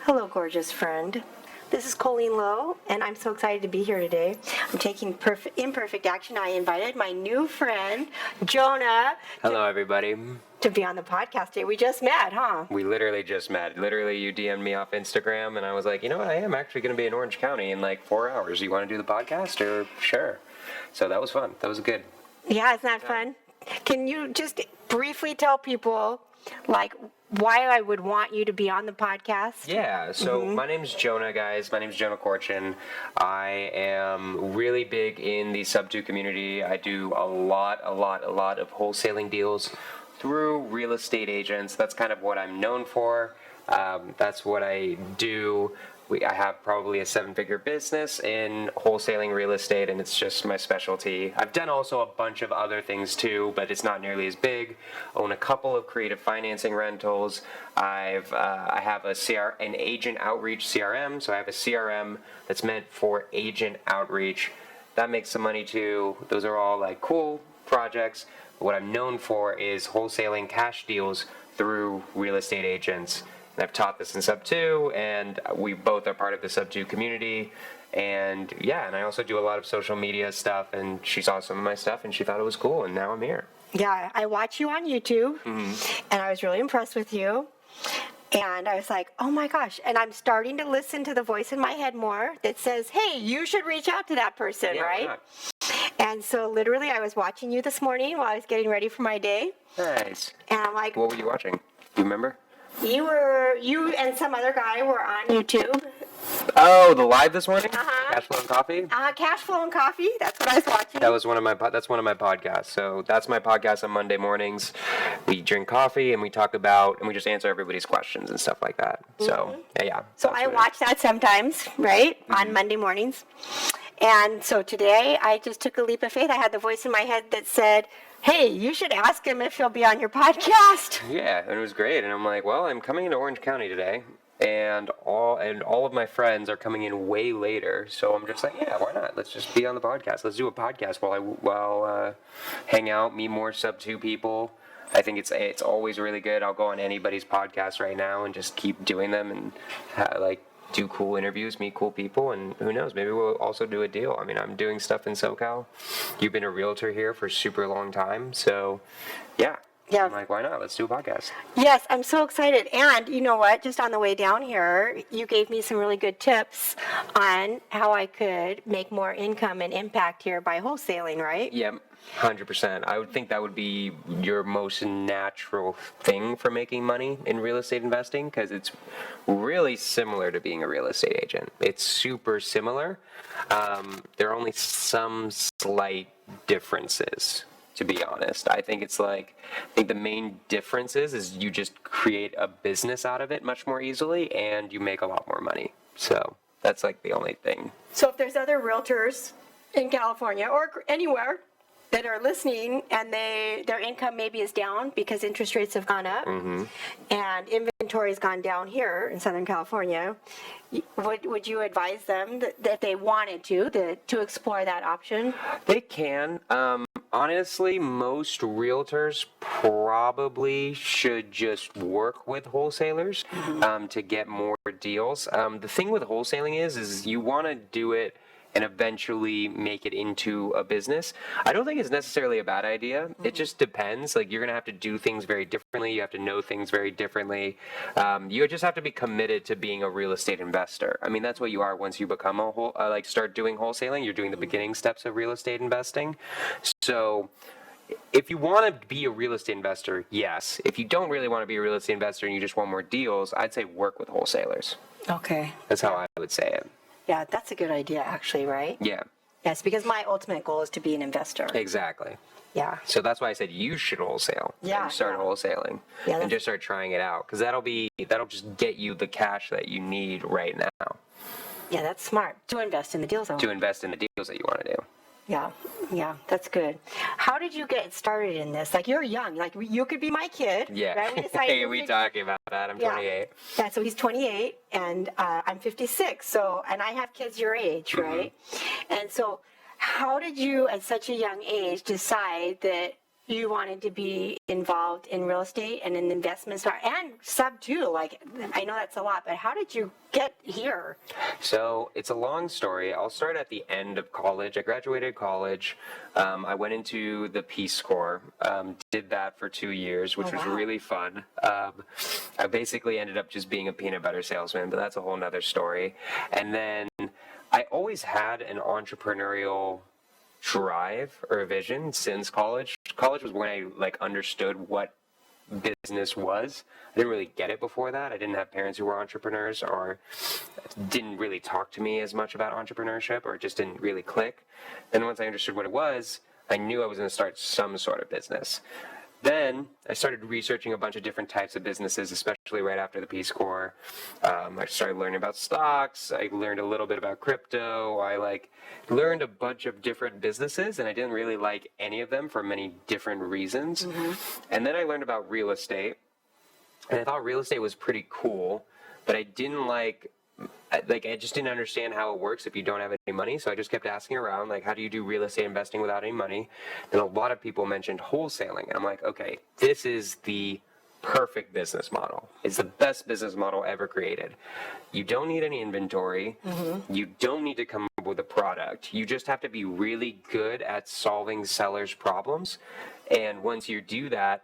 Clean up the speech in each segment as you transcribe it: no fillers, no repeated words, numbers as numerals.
Hello, gorgeous friend. This is Colleen Low, and I'm so excited to be here today. I'm taking imperfect action. I invited my new friend, Jonah. Hello, everybody. To be on the podcast today. We just met, huh? We literally just met. Literally, you DM'd me off Instagram, and I was like, you know what? I am actually going to be in Orange County in like 4 hours. You want to do the podcast? Or sure. So that was fun. That was good. Yeah, isn't that fun? Can you just briefly tell people, like, why I would want you to be on the podcast? Yeah, so my name's Jonah, guys. My name's Jonah Korchin. I am really big in the Subto community. I do a lot of wholesaling deals through real estate agents. That's kind of what I'm known for. That's what I do. I have probably a 7-figure business in wholesaling real estate, and it's just my specialty. I've done also a bunch of other things too, but it's not nearly as big. Own a couple of creative financing rentals. I have an agent outreach CRM, so I have a CRM that's meant for agent outreach. That makes some money too. Those are all like cool projects. What I'm known for is wholesaling cash deals through real estate agents. And I've taught this in Subto, and we both are part of the Subto community. And yeah, and I also do a lot of social media stuff, and she saw some of my stuff, and she thought it was cool, and now I'm here. Yeah, I watch you on YouTube, and I was really impressed with you. And I was like, oh my gosh. And I'm starting to listen to the voice in my head more that says, hey, you should reach out to that person, Yeah, right? why not? And so literally I was watching you this morning while I was getting ready for my day. Nice. And I'm like, What were you watching? Do you remember? You and some other guy were on YouTube. Oh, the live this morning? Uh-huh. Cashflow and Coffee? Cashflow and Coffee. That's what I was watching. That's one of my podcasts. So that's my podcast on Monday mornings. We drink coffee and we talk about and we just answer everybody's questions and stuff like that. So yeah. So I watch that sometimes, right, on Monday mornings. And so today I just took a leap of faith. I had the voice in my head that said, hey, you should ask him if he'll be on your podcast. Yeah, and it was great. And I'm like, well, I'm coming into Orange County today, and all of my friends are coming in way later. So I'm just like, yeah, why not? Let's just be on the podcast. Let's do a podcast while hang out, meet more Subto people. I think it's always really good. I'll go on anybody's podcast right now and just keep doing them and do cool interviews, meet cool people, and who knows, maybe we'll also do a deal. I mean, I'm doing stuff in SoCal. You've been a realtor here for a super long time, so yeah. I'm like, why not? Let's do a podcast. Yes, I'm so excited. And you know what? Just on the way down here, you gave me some really good tips on how I could make more income and impact here by wholesaling, right? Yep. 100%. I would think that would be your most natural thing for making money in real estate investing, because it's really similar to being a real estate agent. It's super similar. There are only some slight differences, to be honest. I think the main difference is you just create a business out of it much more easily, and you make a lot more money. So that's like the only thing. So if there's other realtors in California or anywhere that are listening and their income maybe is down because interest rates have gone up and inventory has gone down here in Southern California, would you advise them that if they wanted to explore that option? They can. Honestly, most realtors probably should just work with wholesalers to get more deals. The thing with wholesaling is you want to do it and eventually make it into a business. I don't think it's necessarily a bad idea. It just depends. Like, you're going to have to do things very differently. You have to know things very differently. You just have to be committed to being a real estate investor. I mean, that's what you are once you become start doing wholesaling. You're doing the beginning steps of real estate investing. So if you want to be a real estate investor, yes. If you don't really want to be a real estate investor and you just want more deals, I'd say work with wholesalers. Okay. That's how I would say it. Yeah, that's a good idea, actually, right? Yeah. Yes, because my ultimate goal is to be an investor. Exactly. Yeah. So that's why I said you should wholesale. Yeah. And start wholesaling. Yeah, and just start trying it out, because that'll just get you the cash that you need right now. Yeah, that's smart. To invest in the deals I want. To invest in the deals that you want to do. Yeah, that's good. How did you get started in this? Like, you're young. Like, you could be my kid. Yeah. Right? Hey, we talking about that. I'm 28. Yeah, so he's 28, and I'm 56. So, and I have kids your age, right? And so, how did you, at such a young age, decide that you wanted to be involved in real estate and in investments and sub too. Like, I know that's a lot, but how did you get here? So it's a long story. I'll start at the end of college. I graduated college. I went into the Peace Corps, did that for 2 years, which was wow. really fun. I basically ended up just being a peanut butter salesman, but that's a whole nother story. And then I always had an entrepreneurial drive or a vision since college. College was when I like understood what business was. I didn't really get it before that. I didn't have parents who were entrepreneurs or didn't really talk to me as much about entrepreneurship or just didn't really click. Then once I understood what it was, I knew I was going to start some sort of business. Then I started researching a bunch of different types of businesses, especially right after the Peace Corps. I started learning about stocks. I learned a little bit about crypto. I learned a bunch of different businesses, and I didn't really like any of them for many different reasons. Mm-hmm. And then I learned about real estate, and I thought real estate was pretty cool, but I didn't I just didn't understand how it works if you don't have any money. So I just kept asking around, like, how do you do real estate investing without any money? And a lot of people mentioned wholesaling. And I'm like, okay, this is the perfect business model. It's the best business model ever created. You don't need any inventory. Mm-hmm. You don't need to come up with a product. You just have to be really good at solving sellers' problems. And once you do that,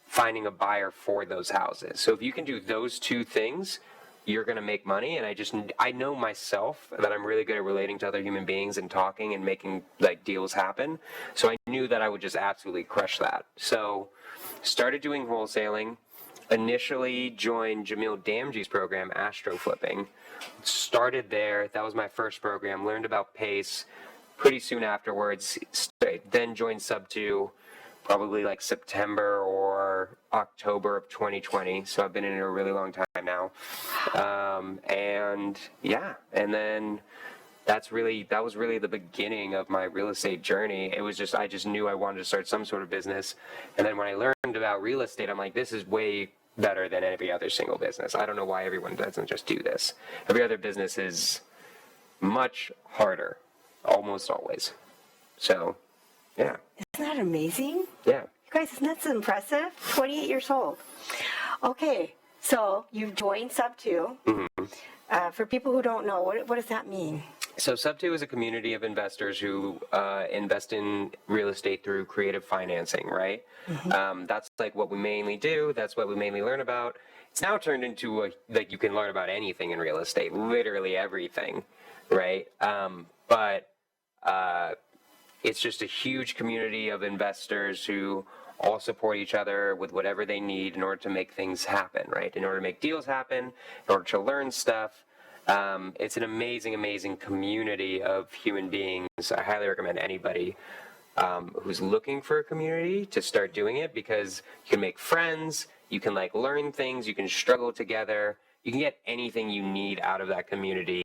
finding a buyer for those houses. So if you can do those two things, you're going to make money. And I know myself that I'm really good at relating to other human beings and talking and making like deals happen. So I knew that I would just absolutely crush that. So started doing wholesaling, initially joined Jamil Damji's program, Astro Flipping. Started there. That was my first program. Learned about PACE pretty soon afterwards. Then joined Subto, probably like September or October of 2020. So I've been in it a really long time now. And then that was really the beginning of my real estate journey. It was I just knew I wanted to start some sort of business. And then when I learned about real estate, I'm like, this is way better than every other single business. I don't know why everyone doesn't just do this. Every other business is much harder, almost always. So, yeah. Isn't that amazing? Yeah. You guys, isn't that so impressive? 28 years old. Okay, so you joined Subto. Mm-hmm. For people who don't know, what does that mean? So Subto is a community of investors who invest in real estate through creative financing, right? Mm-hmm. That's like what we mainly do. That's what we mainly learn about. It's now turned into you can learn about anything in real estate, literally everything, right? But it's just a huge community of investors who all support each other with whatever they need in order to make things happen, right? In order to make deals happen, in order to learn stuff. It's an amazing, amazing community of human beings. I highly recommend anybody who's looking for a community to start doing it, because you can make friends, you can learn things, you can struggle together, you can get anything you need out of that community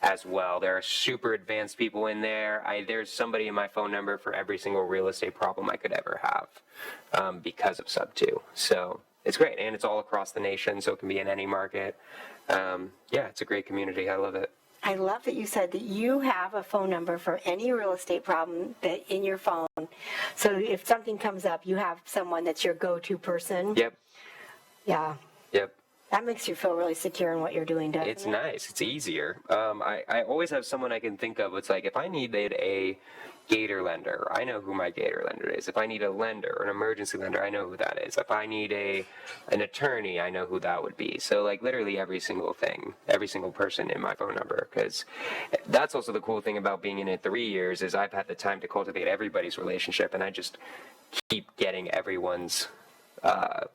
as well. There are super advanced people in there. There's somebody in my phone number for every single real estate problem I could ever have because of Subto. So it's great, and it's all across the nation, so it can be in any market. It's a great community. I love it. I love that you said that you have a phone number for any real estate problem that in your phone. So if something comes up, you have someone that's your go-to person. Yep. Yeah. Yep. That makes you feel really secure in what you're doing, doesn't it? It's nice. It's easier. I always have someone I can think of. It's like if I needed a Gator lender, I know who my Gator lender is. If I need a lender or an emergency lender, I know who that is. If I need an attorney, I know who that would be. So literally every single thing, every single person in my phone number, because that's also the cool thing about being in it 3 years is I've had the time to cultivate everybody's relationship, and I just keep getting everyone's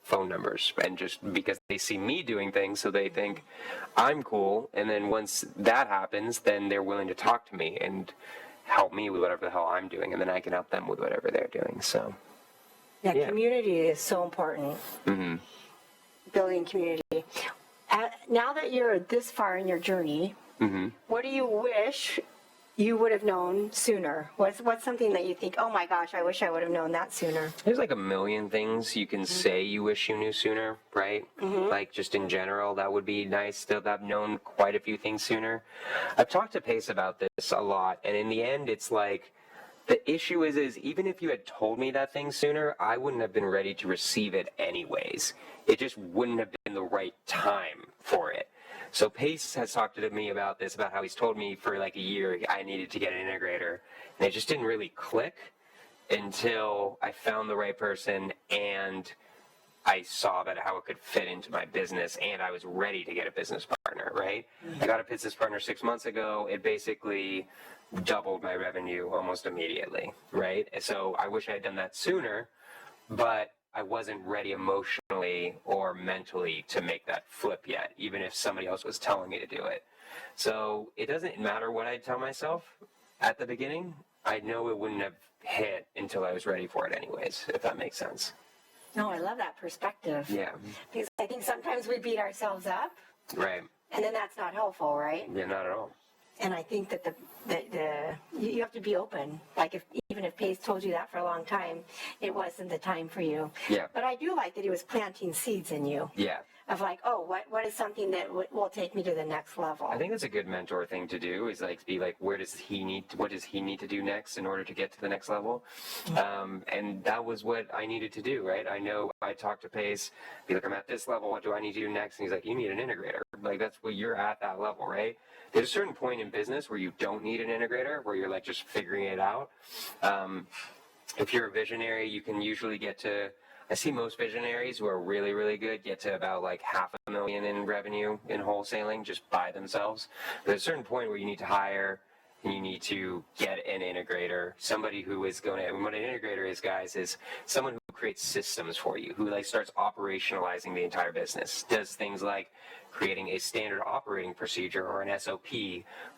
phone numbers, and just because they see me doing things, so they think I'm cool, and then once that happens, then they're willing to talk to me and help me with whatever the hell I'm doing, and then I can help them with whatever they're doing. So yeah. Community is so important. Mm-hmm. Building community. Now that you're this far in your journey, mm-hmm. What do you wish you would have known sooner? What's something that you think, oh my gosh, I wish I would have known that sooner? There's a million things you can mm-hmm. say you wish you knew sooner, right? Mm-hmm. Just in general, that would be nice to have known quite a few things sooner. I've talked to Pace about this a lot, and in the end, it's The issue is even if you had told me that thing sooner, I wouldn't have been ready to receive it anyways. It just wouldn't have been the right time for it. So Pace has talked to me about this, about how he's told me for like a year I needed to get an integrator, and it just didn't really click until I found the right person and I saw that how it could fit into my business, and I was ready to get a business partner, right? I got a business partner 6 months ago. It basically doubled my revenue almost immediately, right? And so I wish I had done that sooner, but I wasn't ready emotionally or mentally to make that flip yet, even if somebody else was telling me to do it. So it doesn't matter what I tell myself at the beginning. I know it wouldn't have hit until I was ready for it anyways, if that makes sense. No, I love that perspective. Yeah. Because I think sometimes we beat ourselves up. Right. And then that's not helpful, right? Yeah, not at all. And I think that you have to be open. Like even if Pace told you that for a long time, it wasn't the time for you. Yeah. But I do like that he was planting seeds in you. Yeah. Of like, oh, what is something that will take me to the next level? I think that's a good mentor thing to do, is like be like, what does he need to do next in order to get to the next level? And that was what I needed to do, right? I know I talked to Pace, be like, I'm at this level, what do I need to do next? And he's like, you need an integrator. Like, that's what you're at, that level, right? There's a certain point in business where you don't need an integrator, where you're like just figuring it out. If you're a visionary, you can usually get to, I see most visionaries who are really, really good get to about like $500,000 in revenue in wholesaling just by themselves. But there's a certain point where you need to hire and you need to get an integrator, somebody who is going to, and what an integrator is, guys, is someone who creates systems for you, who like starts operationalizing the entire business, does things like creating a standard operating procedure or an SOP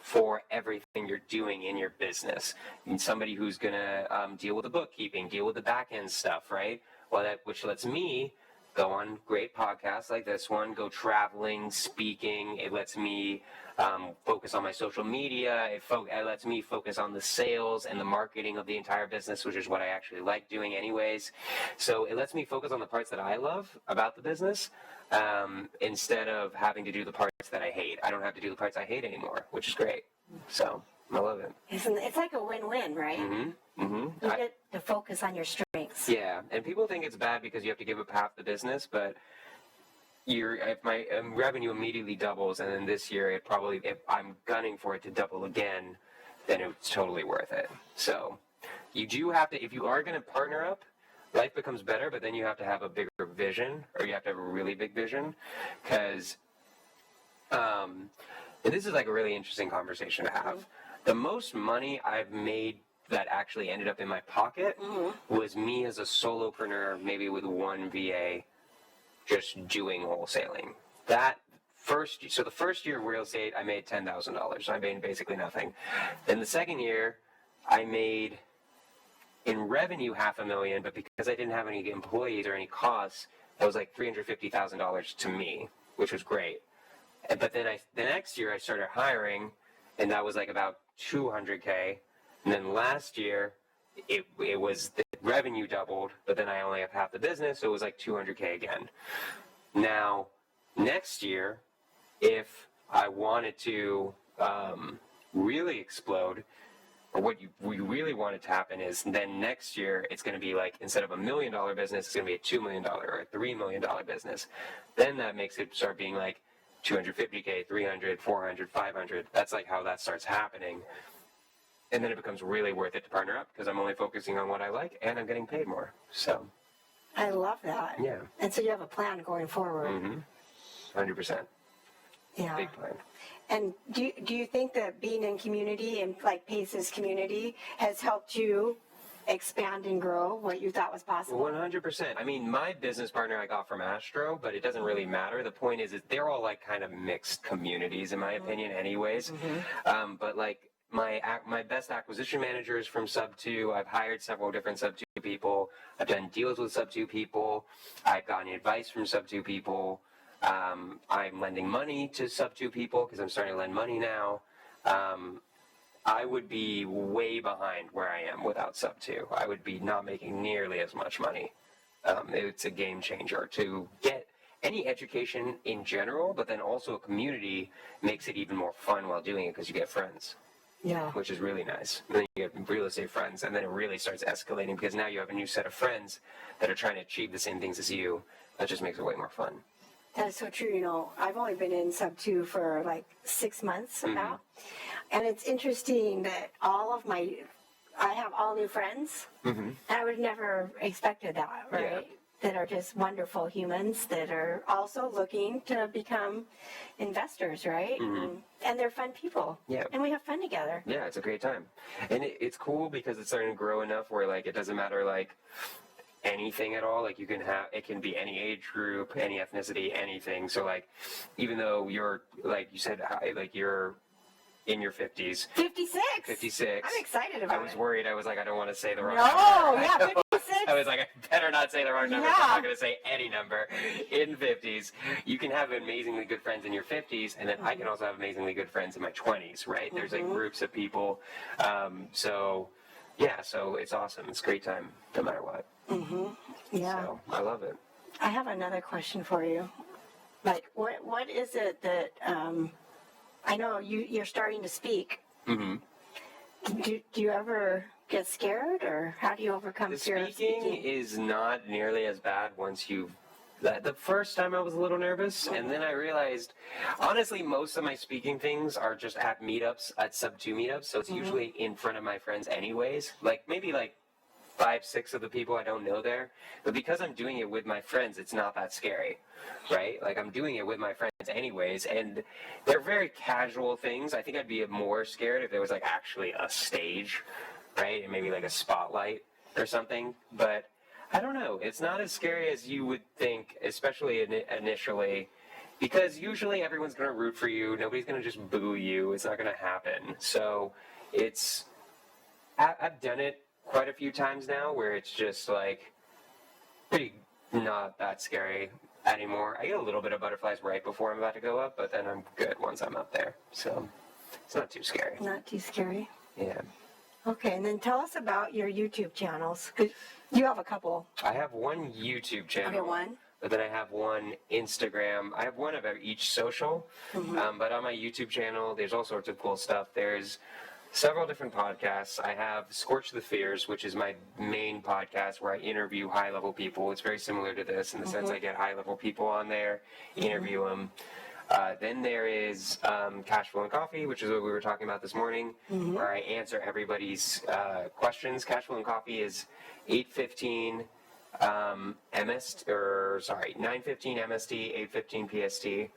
for everything you're doing in your business. And somebody who's going to deal with the bookkeeping, deal with the back end stuff, right? Well, which lets me go on great podcasts like this one, go traveling, speaking. It lets me focus on my social media. It lets me focus on the sales and the marketing of the entire business, which is what I actually like doing anyways. So it lets me focus on the parts that I love about the business instead of having to do the parts that I hate. I don't have to do the parts I hate anymore, which is great. So I love it. It's like a win-win, right? You get to focus on your strengths. Yeah, and people think it's bad because you have to give up half the business, but if my revenue immediately doubles, and then this year if I'm gunning for it to double again, then it's totally worth it. So you do have to, if you are going to partner up, life becomes better, but then you have to have a bigger vision, or you have to have a really big vision, because, and this is like a really interesting conversation to have. The most money I've made that actually ended up in my pocket was me as a solopreneur, maybe with one VA, just doing wholesaling. The first year of real estate, I made $10,000. I made basically nothing. Then the second year, I made in revenue $500,000, but because I didn't have any employees or any costs, that was like $350,000 to me, which was great. But then the next year I started hiring, and that was like about $200K. And then last year, it was the revenue doubled, but then I only have half the business, so it was like $200K again. Now, next year, if I wanted to really explode, or what we really want it to happen is then next year it's going to be like, instead of $1 million business, it's going to be a $2 million or a $3 million business. Then that makes it start being like $250K, $300, $400, $500. That's like how that starts happening. And then it becomes really worth it to partner up because I'm only focusing on what I like and I'm getting paid more. So I love that. Yeah. And so you have a plan going forward. 100%. Yeah. Big plan. And do you think that being in community and like Pace's community has helped you expand and grow what you thought was possible? 100%. I mean, my business partner I got from Astro, but it doesn't really matter. The point is they're all like kind of mixed communities in my opinion anyways. But like my best acquisition manager is from Subto. I've hired several different Subto people. I've done deals with Subto people. I've gotten advice from Subto people. I'm lending money to Subto people because I'm starting to lend money now. I would be way behind where I am without Subto. I would be not making nearly as much money. It's a game changer to get any education in general, but then also a community makes it even more fun while doing it because you get friends. Yeah. which is really nice. And then you get real estate friends, and then it really starts escalating because now you have a new set of friends that are trying to achieve the same things as you. That just makes it way more fun. That is so true. You know, I've only been in Subto for like 6 months now. And it's interesting that I have all new friends. And I would never expected that, right? Yeah. That are just wonderful humans that are also looking to become investors, right? And they're fun people. Yeah. And we have fun together. Yeah, it's a great time. And it's cool because it's starting to grow enough where, like, it doesn't matter, like, anything at all. Like, you can have, it can be any age group, any ethnicity, anything. So, like, even though you're, like you said, like, you're in your 50s. 56. 56. I'm excited about it. I was worried. I was like, I don't want to say the wrong No, number. yeah, 56. I was like, I better not say the wrong number. Yeah. So I'm not going to say any number. In 50s, you can have amazingly good friends in your 50s, and then I can also have amazingly good friends in my 20s, right? There's like groups of people. So it's awesome. It's a great time, no matter what. Yeah. So I love it. I have another question for you. Like, what is it that, I know you're starting to speak. Do you ever get scared, or how do you overcome The fear of speaking speaking? is not nearly as bad once you've. The first time I was a little nervous, and then I realized, honestly, most of my speaking things are just at meetups, at Subto meetups, so it's usually in front of my friends anyways. Like, maybe like 5, 6 of the people I don't know there. But because I'm doing it with my friends, it's not that scary, right? Like, I'm doing it with my friends anyways, and they're very casual things. I think I'd be more scared if there was, like, actually a stage, right? And maybe, like, a spotlight or something. But I don't know. It's not as scary as you would think, especially initially, because usually everyone's going to root for you. Nobody's going to just boo you. It's not going to happen. So I've done it quite a few times now where it's just like pretty not that scary anymore. I get a little bit of butterflies right before I'm about to go up, but then I'm good once I'm up there. So it's not too scary. Not too scary. Yeah. Okay, and then tell us about your YouTube channels. 'Cause you have a couple. I have one YouTube channel. Okay, one. But then I have one Instagram. I have one of each social. But on my YouTube channel, there's all sorts of cool stuff. There's several different podcasts. I have Skorch the Fears, which is my main podcast where I interview high-level people. It's very similar to this in the sense I get high-level people on there, interview them. Then there is Cashflow and Coffee, which is what we were talking about this morning, where I answer everybody's questions. Cashflow and Coffee is 8:15 9:15 MST, 8:15 PST,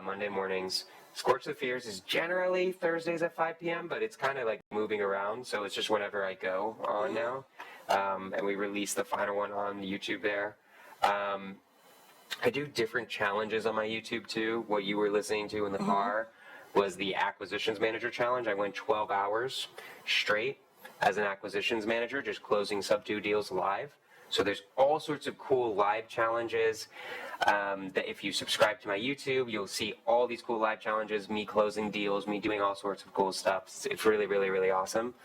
Monday mornings. Skorch the Fears is generally Thursdays at 5 p.m., but it's kind of like moving around, so it's just whenever I go on now. And we release the final one on YouTube there. I do different challenges on my YouTube too. What you were listening to in the car was the Acquisitions Manager Challenge. I went 12 hours straight as an acquisitions manager, just closing Subto deals live. So there's all sorts of cool live challenges that if you subscribe to my YouTube, you'll see all these cool live challenges, me closing deals, me doing all sorts of cool stuff. It's really, really, really awesome.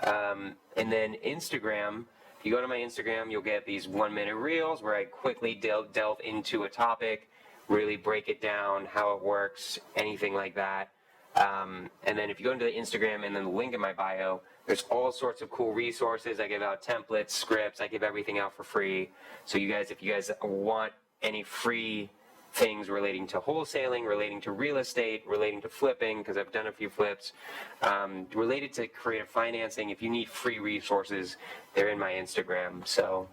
And then Instagram, if you go to my Instagram, you'll get these 1-minute reels where I quickly delve into a topic, really break it down, how it works, anything like that. And then if you go into the Instagram and then the link in my bio, there's all sorts of cool resources. I give out templates, scripts. I give everything out for free. So you guys, if you guys want any free things relating to wholesaling, relating to real estate, relating to flipping, because I've done a few flips, related to creative financing, if you need free resources, they're in my Instagram. So,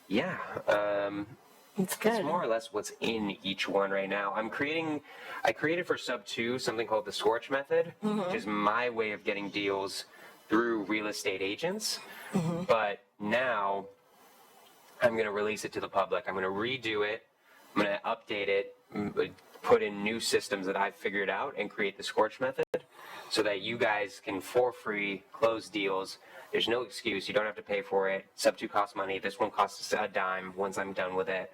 yeah. It's good. That's more or less what's in each one right now. I created for Subto something called the Skorch Method, which is my way of getting deals through real estate agents. But now I'm going to release it to the public. I'm going to redo it. I'm going to update it, put in new systems that I've figured out, and create the Skorch Method so that you guys can, for free, close deals. There's no excuse. You don't have to pay for it. Subto costs money. This one costs a dime once I'm done with it.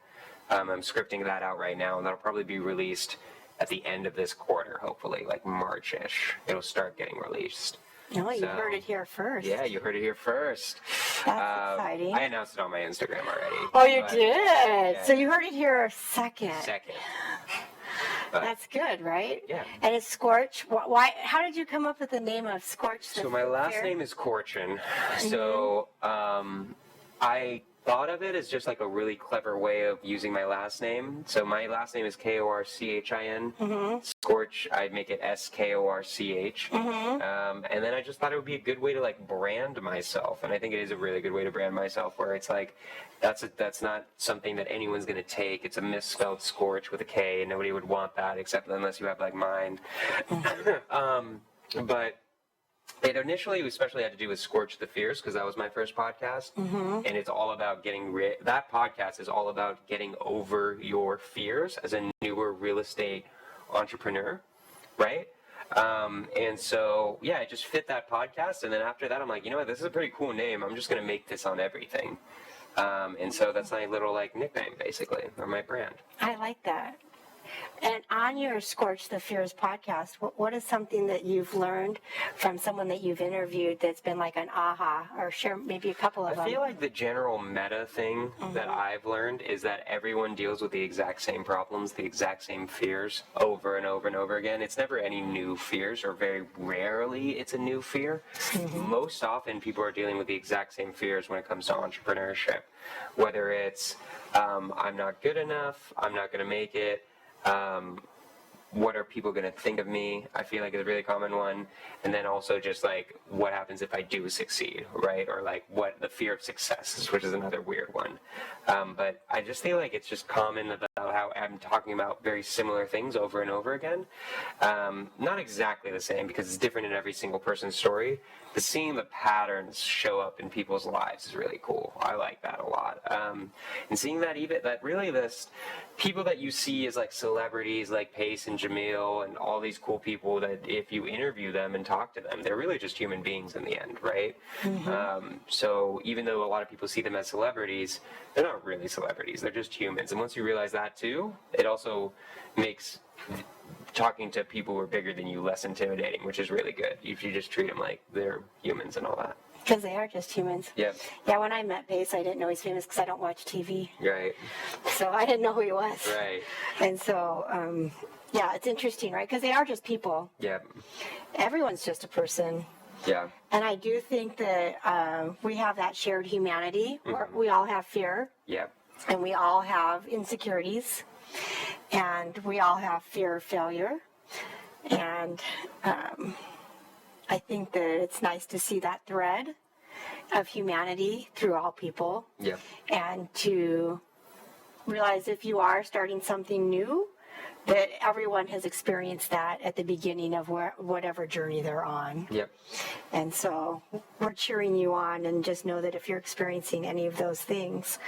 I'm scripting that out right now, and that'll probably be released at the end of this quarter, hopefully, like March-ish. It'll start getting released. No, you heard it here first. Yeah, you heard it here first. That's exciting. I announced it on my Instagram already. Oh, you but- did? Yeah. So you heard it here second. Second. That's good, right? Yeah. And it's Skorch. Why? How did you come up with the name of Skorch? So my last name is Korchin. So I thought of it as just like a really clever way of using my last name. So my last name is Korchin. Skorch, I'd make it Skorch. And then I just thought it would be a good way to like brand myself. And I think it is a really good way to brand myself, where it's like, that's not something that anyone's going to take. It's a misspelled Skorch with a K, and nobody would want that except unless you have like mine. But it initially especially had to do with Skorch the Fierce, because that was my first podcast. And it's all about that podcast is all about getting over your fears as a newer real estate entrepreneur, right? And so, yeah, it just fit that podcast. And then after that, I'm like, you know what, this is a pretty cool name. I'm just going to make this on everything. And so that's my little like nickname, basically, or my brand. I like that. And on your Skorch the Fears podcast, what is something that you've learned from someone that you've interviewed that's been like an aha, or share maybe a couple of them? I feel like the general meta thing that I've learned is that everyone deals with the exact same problems, the exact same fears over and over and over again. It's never any new fears, or very rarely it's a new fear. Most often people are dealing with the exact same fears when it comes to entrepreneurship. Whether it's I'm not good enough, I'm not going to make it, what are people going to think of me? I feel like it's a really common one. And then also just like, what happens if I do succeed, right? Or like what the fear of success is, which is another weird one. But I just feel like it's just common about how I'm talking about very similar things over and over again. Not exactly the same, because it's different in every single person's story. But seeing the patterns show up in people's lives is really cool. I like that a lot. And seeing that really this people that you see as like celebrities like Pace and Jamil and all these cool people, that if you interview them and talk to them, they're really just human beings in the end, right? So even though a lot of people see them as celebrities, they're not really celebrities. They're just humans. And once you realize that too, it also makes talking to people who are bigger than you less intimidating, which is really good if you just treat them like they're humans and all that. Because they are just humans. Yeah. Yeah, when I met Pace, I didn't know he's famous because I don't watch TV. Right. So I didn't know who he was. Right. And so, yeah, it's interesting, right? Because they are just people. Yeah. Everyone's just a person. Yeah. And I do think that we have that shared humanity. We all have fear. Yeah. And we all have insecurities. And we all have fear of failure. And I think that it's nice to see that thread of humanity through all people. Yeah. And to realize if you are starting something new, that everyone has experienced that at the beginning of whatever journey they're on. Yep. And so we're cheering you on, and just know that if you're experiencing any of those things,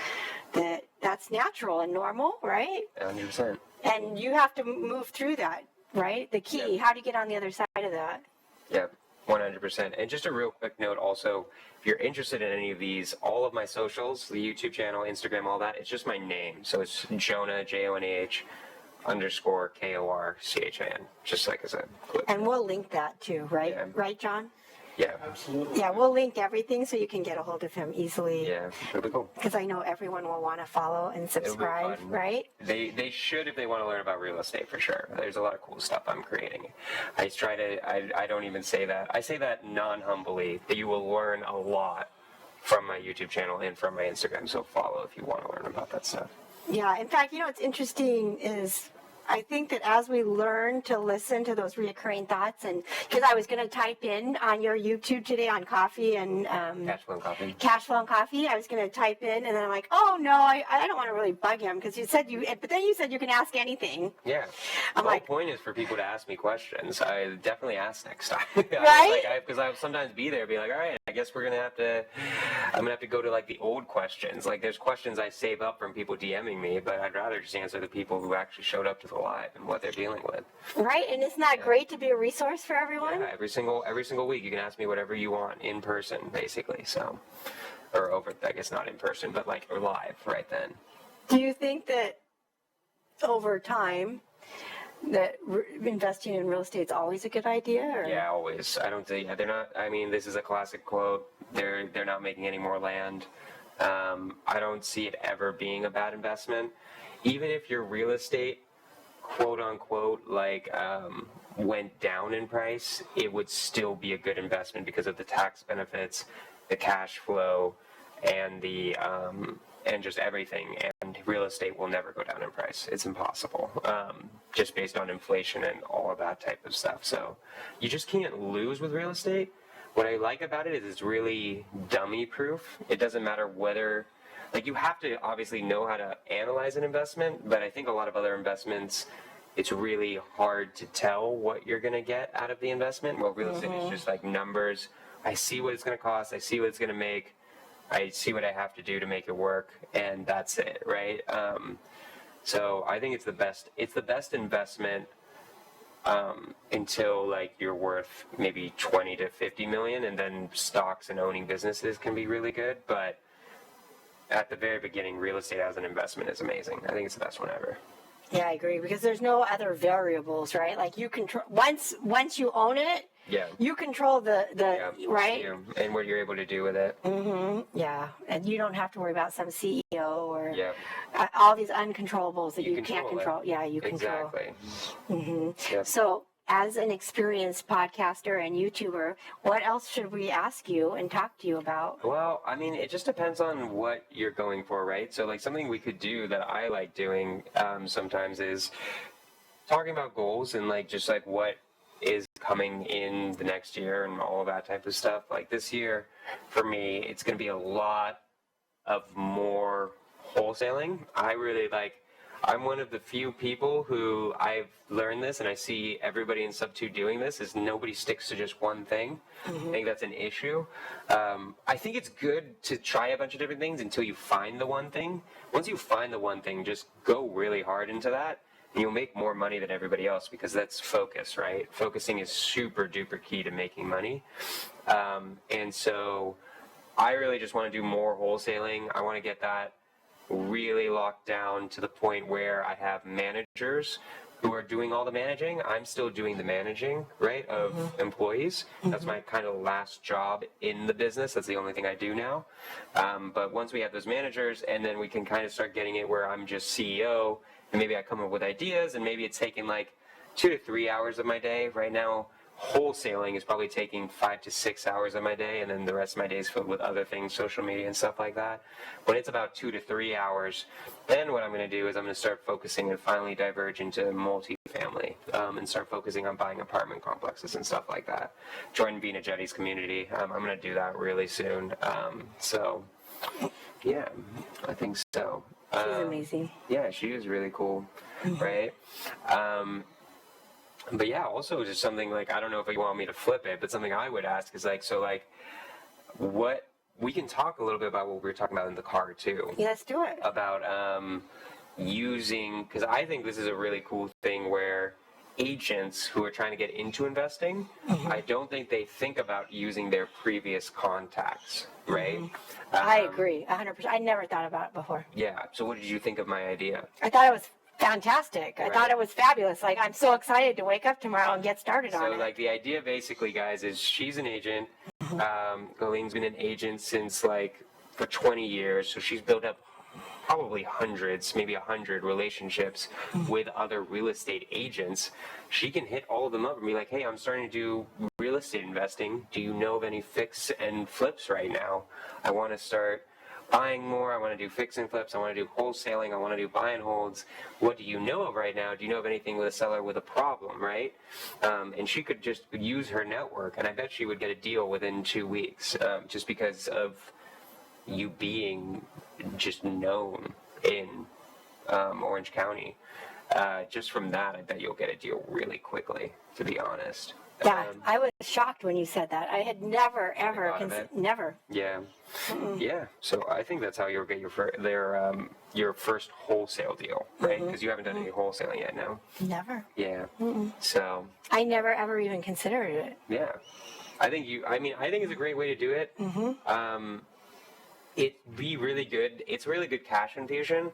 that's natural and normal, right? 100%. And you have to move through that, right? The key, how do you get on the other side of that? Yep. 100%. And just a real quick note also, if you're interested in any of these, all of my socials, the YouTube channel, Instagram, all that, it's just my name. So it's Jonah, Jonah _Korchin, just like as a quick. And we'll link that too, right? Yeah. Right, John? Yeah. Absolutely. Yeah, we'll link everything so you can get a hold of him easily. Yeah, it'll be cool. Because I know everyone will want to follow and subscribe, fun. right? They should if they want to learn about real estate, for sure. There's a lot of cool stuff I'm creating. I don't even say that. I say that non-humbly, that you will learn a lot from my YouTube channel and from my Instagram, so follow if you want to learn about that stuff. Yeah, in fact, what's interesting is I think that as we learn to listen to those reoccurring thoughts, and because I was going to type in on your YouTube today on coffee and Cashflow and coffee. Cashflow and coffee, I was going to type in, and then I'm like, oh no, I don't want to really bug him because but then you said you can ask anything. Yeah. I'm The like, whole point is for people to ask me questions. I definitely ask next time. Right? Because I'll sometimes be there, be like, all right, I guess I'm going to have to go to like the old questions. Like there's questions I save up from people DMing me, but I'd rather just answer the people who actually showed up to the live and what they're dealing with. right? And isn't that great to be a resource for everyone? Yeah, every single week you can ask me whatever you want in person, basically. So, or over, I guess not in person, but like or live right then. Do you think that over time that investing in real estate is always a good idea? Or? Yeah, always. I don't think they're not. I mean, this is a classic quote. They're not making any more land. I don't see it ever being a bad investment, even if your real estate quote unquote went down in price, it would still be a good investment because of the tax benefits, the cash flow, and the and just everything. And real estate will never go down in price. It's impossible, just based on inflation and all of that type of stuff. So you just can't lose with real estate. What I like about it is it's really dummy proof. It doesn't matter whether, like, you have to obviously know how to analyze an investment, but I think a lot of other investments, it's really hard to tell what you're going to get out of the investment. Well, real estate is just like numbers. I see what it's going to cost. I see what it's going to make. I see what I have to do to make it work, and that's it, right? So I think it's the best. It's the best investment until like you're worth maybe 20 to 50 million, and then stocks and owning businesses can be really good. But at the very beginning, real estate as an investment is amazing. I think it's the best one ever. Yeah, I agree, because there's no other variables, right? Like you control once you own it. Yeah. You control the right? And what you're able to do with it. Yeah, and you don't have to worry about some CEO or Yeah. all these uncontrollables that you can't control. It. Yeah, you control. Exactly. Yep. So, as an experienced podcaster and YouTuber, what else should we ask you and talk to you about? Well, I mean, it just depends on what you're going for, right? So, like, something we could do that I like doing sometimes is talking about goals and, like, just, like, what is coming in the next year and all of that type of stuff. Like, this year, for me, it's going to be a lot of more wholesaling. I'm one of the few people who I've learned this, and I see everybody in Subto doing this, is nobody sticks to just one thing. I think that's an issue. I think it's good to try a bunch of different things until you find the one thing. Once you find the one thing, just go really hard into that, and you'll make more money than everybody else, because that's focus, right? Focusing is super duper key to making money. And so I really just want to do more wholesaling. I want to get that really locked down to the point where I have managers who are doing all the managing. I'm still doing the managing, right, of employees. That's my kind of last job in the business. That's the only thing I do now. But once we have those managers, and then we can kind of start getting it where I'm just CEO, and maybe I come up with ideas, and maybe it's taking like 2 to 3 hours of my day. Right now, wholesaling is probably taking 5 to 6 hours of my day, and then the rest of my day is filled with other things, social media and stuff like that. When it's about 2 to 3 hours, then what I'm going to do is I'm going to start focusing and finally diverge into multifamily, and start focusing on buying apartment complexes and stuff like that. Join Vina Jetty's community. I'm going to do that really soon. So, yeah, I think so. She's amazing. Yeah, she is really cool, right? But yeah, also just something like, I don't know if you want me to flip it, but something I would ask is like, so like, what, we can talk a little bit about what we were talking about in the car too. Yeah, let's do it. About using, because I think this is a really cool thing where agents who are trying to get into investing, I don't think they think about using their previous contacts, right? I agree, 100%. I never thought about it before. Yeah, so what did you think of my idea? I thought it was fantastic. I Right. thought it was fabulous. Like, I'm so excited to wake up tomorrow and get started on So, it. like, the idea basically, guys, is she's an agent. Colleen's been an agent since, like, for 20 years. So she's built up probably hundreds, maybe 100 relationships with other real estate agents. She can hit all of them up and be like, hey, I'm starting to do real estate investing. Do you know of any fix and flips right now? I want to start buying more. I want to do fix and flips. I want to do wholesaling. I want to do buy and holds. What do you know of right now? Do you know of anything with a seller with a problem, right? And she could just use her network, and I bet she would get a deal within 2 weeks, just because of you being just known in Orange County. Just from that, I bet you'll get a deal really quickly, to be honest. Yeah, I was shocked when you said that. I had never, ever, never. Yeah. Yeah. So I think that's how you'll get your first wholesale deal, right? Because you haven't done any wholesaling yet, no? Never. Yeah. So. I never, ever even considered it. Yeah. I think it's a great way to do it. It'd be really good. It's really good cash infusion.